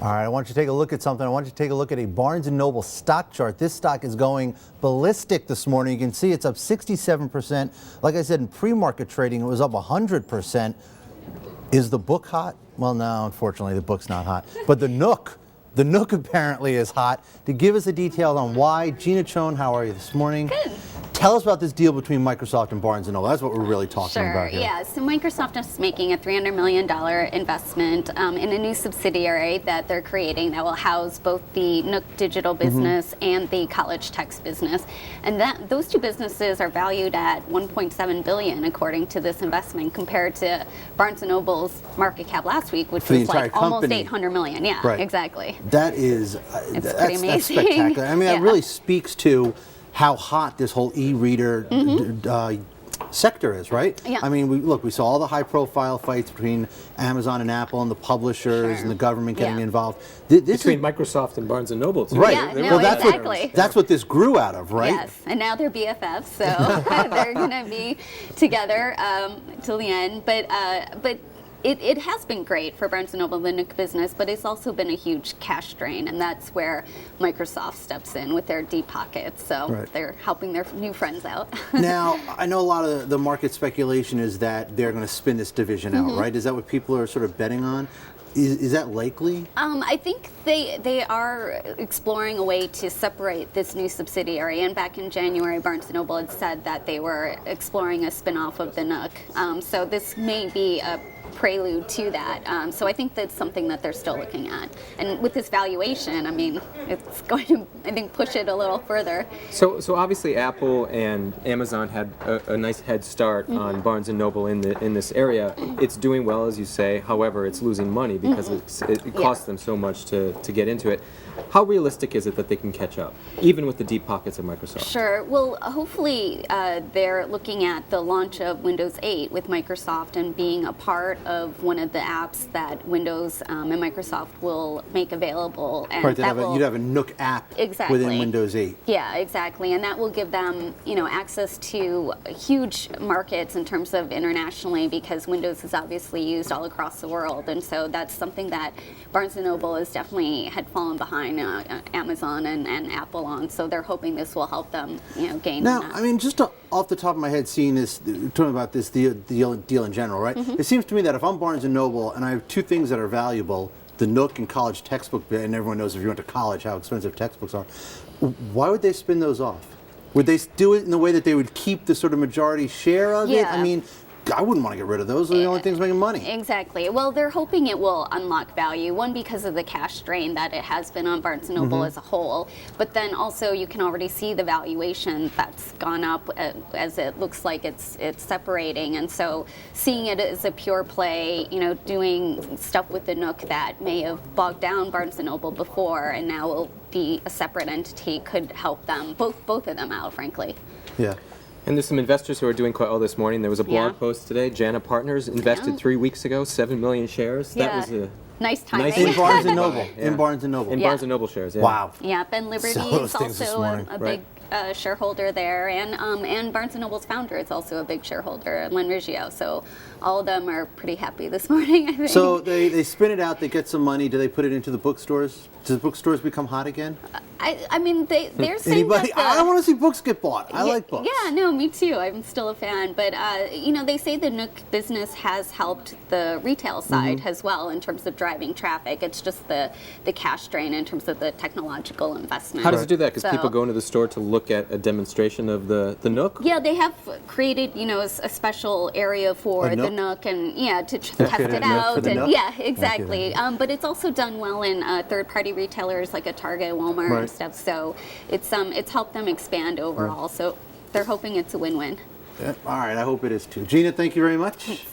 All right, I want you to take a look at something. I want you to take a look at a Barnes & Noble stock chart. This stock is going ballistic this morning. You can see it's up 67%. Like I said, in pre-market trading, it was up 100%. Is the book hot? Well, no, unfortunately, the book's not hot. But the Nook apparently is hot. To give us the details on why, Gina Chon, how are you this morning? Good. Tell us about this deal between Microsoft and Barnes & Noble. That's what we're really talking about here. Yeah. So Microsoft is making a $300 million investment in a new subsidiary that they're creating that will house both the Nook digital business and the college text business. And those two businesses are valued at $1.7 billion, according to this investment, compared to Barnes & Noble's market cap last week, which was like almost $800 million. Yeah, right. Exactly. That is, that's that's spectacular. I mean, that really speaks to how hot this whole e-reader sector is, right? Yeah. I mean, we saw all the high-profile fights between Amazon and Apple and the publishers and the government getting involved. Between Microsoft and Barnes & Noble, too. Right. Yeah, Well, exactly. That's what this grew out of, right? Yes, and now they're BFFs, so they're going to be together till the end. But it has been great for Barnes & Noble, the Nook business, but it's also been a huge cash drain, and that's where Microsoft steps in with their deep pockets. So they're helping their new friends out. Now, I know a lot of the market speculation is that they're going to spin this division out, right? Is that what people are sort of betting on? Is that likely? I think they are exploring a way to separate this new subsidiary. And back in January, Barnes & Noble had said that they were exploring a spin-off of the Nook. So this may be a prelude to that. So I think that's something that they're still looking at. And with this valuation, I mean, it's going to, I think, push it a little further. So obviously Apple and Amazon had a nice head start on Barnes & Noble in this area. It's doing well, as you say. However, it's losing money because it costs them so much to get into it. How realistic is it that they can catch up, even with the deep pockets of Microsoft? Sure. Well, hopefully they're looking at the launch of Windows 8 with Microsoft and being a part of one of the apps that Windows and Microsoft will make available. And right, you'd have a Nook app within Windows 8. Yeah, exactly. And that will give them, access to huge markets in terms of internationally, because Windows is obviously used all across the world. And so that's something that Barnes & Noble has definitely had fallen behind Amazon and Apple on, so they're hoping this will help them, gain. Now, I mean, just off the top of my head, seeing this, talking about this deal in general, right? It seems to me that if I'm Barnes & Noble and I have two things that are valuable, the Nook and college textbook, and everyone knows if you went to college how expensive textbooks are, why would they spin those off? Would they do it in the way that they would keep the sort of majority share of it? I mean, I wouldn't want to get rid of those. They're the only things making money. Exactly. Well, they're hoping it will unlock value. One, because of the cash drain that it has been on Barnes & Noble as a whole. But then also you can already see the valuation that's gone up as it looks like it's separating. And so seeing it as a pure play, doing stuff with the Nook that may have bogged down Barnes & Noble before and now will be a separate entity could help them, both of them out, frankly. Yeah. And there's some investors who are doing quite well this morning. There was a blog post today. Jana Partners invested 3 weeks ago, 7 million shares. That was a nice timing. In Barnes & Noble. In Barnes & Noble. In Barnes & Noble shares, Wow. Yep, and Liberty is also a big shareholder there, and Barnes & Noble's founder is also a big shareholder, Len Riggio. So all of them are pretty happy this morning, I think. So they spin it out, they get some money. Do they put it into the bookstores? Do the bookstores become hot again? I mean, they're saying that I want to see books get bought. I like books. Yeah, no, me too. I'm still a fan. But, they say the Nook business has helped the retail side as well in terms of driving traffic. It's just the cash drain in terms of the technological investment. How does it do that? Because people go into the store to look at a demonstration of the Nook? Yeah, they have created, a special area for the Nook and, to test it out. And, exactly. But it's also done well in third-party retailers like a Target, Walmart, and stuff. So it's helped them expand overall. So they're hoping it's a win-win. All right, I hope it is too. Gina, thank you very much.